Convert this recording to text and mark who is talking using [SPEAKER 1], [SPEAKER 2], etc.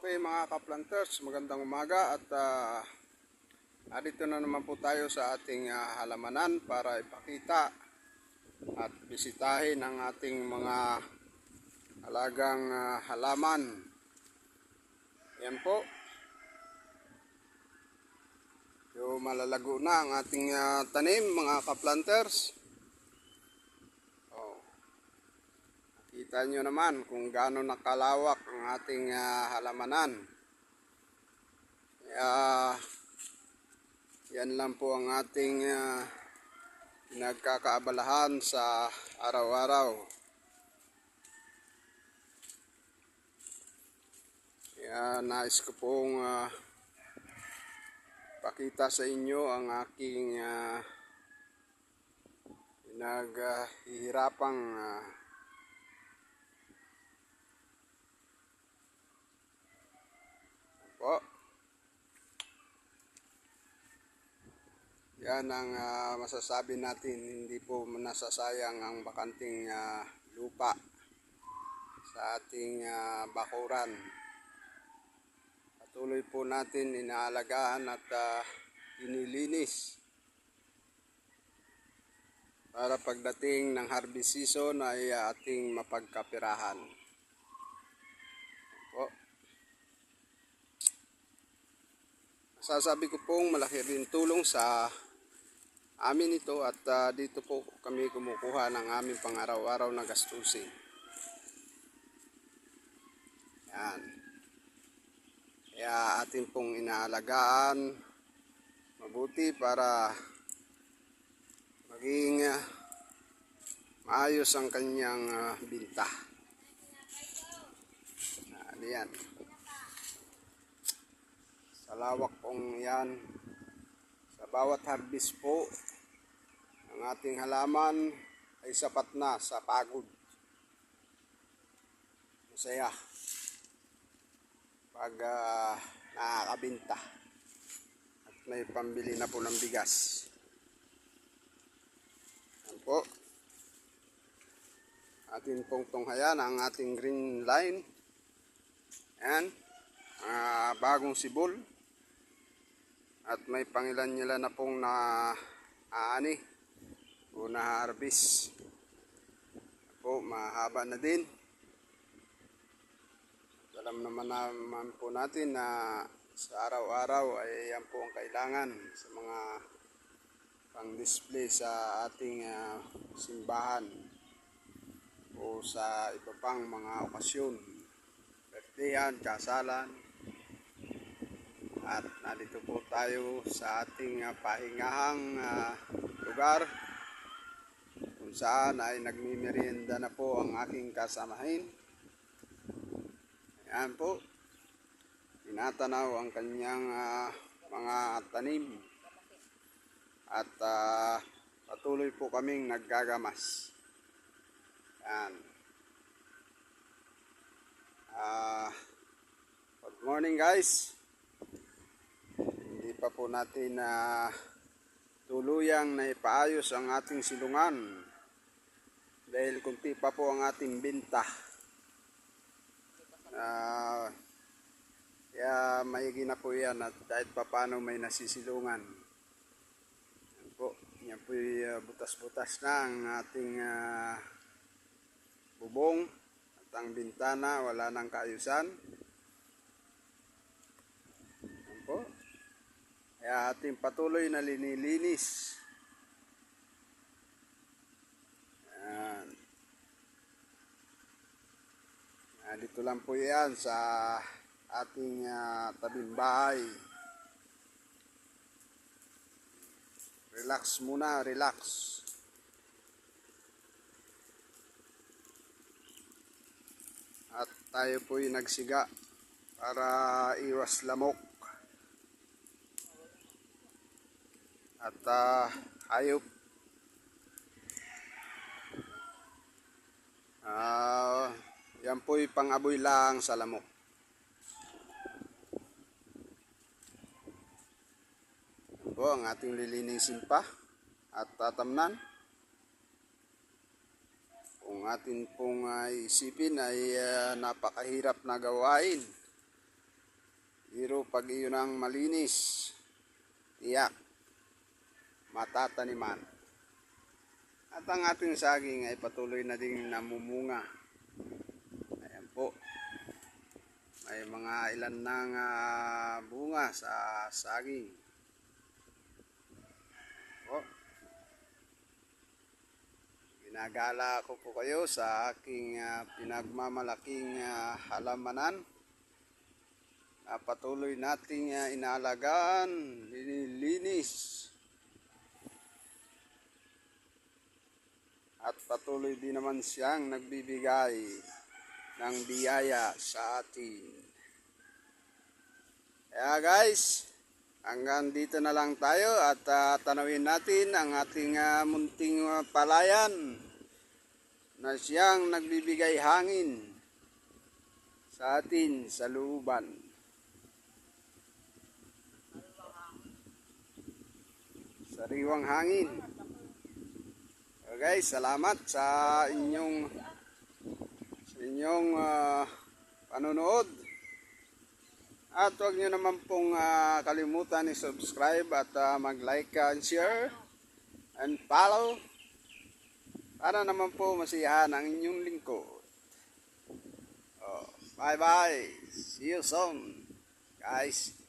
[SPEAKER 1] Okay mga ka-planters, magandang umaga at dito na naman po tayo sa ating halamanan para ipakita at bisitahin ang ating mga alagang halaman. Yan po. Yung malalago na ang ating tanim mga ka-planters. Kita nyo naman kung gaano nakalawak ang ating halamanan. Yan lang po ang ating nagkakaabalahan sa araw-araw. Nais ko pong pakita sa inyo ang aking naghihirapang po. Yan ang masasabi natin, hindi po nasasayang ang bakanting lupa sa ating bakuran. Patuloy po natin inaalagaan at inilinis para pagdating ng harvest season ay ating mapagkapirahan. Po. Sasabi ko pong malaki rin tulong sa amin ito at dito po kami kumukuha ng aming pang-araw-araw na gastusin. Yan. Kaya atin pong inaalagaan mabuti para maging maayos ang kanyang binta. Yan. Sa lawak pong yan, sa bawat harvest po ng ating halaman ay sapat na sa pagod. Masaya pag nakakabinta at may pambili na po ng bigas. Yan po. Atin pong tunghayan ang ating green line. Yan. Bagong sibol. At may pangilan-nila na pong aani o na-harvest. Po, mahaba na din. Alam naman po natin na sa araw-araw ay yan po ang kailangan sa mga pang-display sa ating simbahan o sa iba pang mga okasyon. Birthdayan, kasalan. At nandito po tayo sa ating pahingahang lugar kung saan ay nagmimerienda na po ang aking kasamahin. Ayan po, tinatanaw ang kanyang mga tanim at patuloy po kaming naggagamas. Ayan. Good morning guys. Hindi pa po natin tuluyang naipaayos ang ating silungan dahil kunti pa po ang ating binta. Kaya maigi na po yan at kahit pa paano may nasisilungan. Yan po, yan po butas-butas na ang ating bubong at ang bintana wala nang kaayusan. Yan po. Kaya ating patuloy na linilinis. Yan. Dito lang po yan sa ating tabing bahay. Relax muna, relax. At tayo po'y nagsiga para iwas lamok. At hayop. Yan po'y pang-aboy lang sa lamok. Yan po ang ating lilinisin pa at tatamnan. Kung atin pong isipin ay napakahirap na gawain. Pero pag iyon ang malinis, tiyak, matataniman. At ang ating saging ay patuloy na ding namumunga. Ayan po. May mga ilan ng bunga sa saging. Po. Ginagala ko po kayo sa aking pinagmamalaking halamanan. Patuloy nating inaalagaan, nililinis. At patuloy din naman siyang nagbibigay ng biyaya sa atin. Kaya guys, hanggang dito na lang tayo at tanawin natin ang ating munting palayan na siyang nagbibigay hangin sa atin sa looban. Sariwang hangin. So guys, salamat sa inyong panonood. At huwag nyo naman pong kalimutan i-subscribe at mag-like and share and follow para naman po masiyahan ang inyong lingkod. Bye bye. See you soon, guys.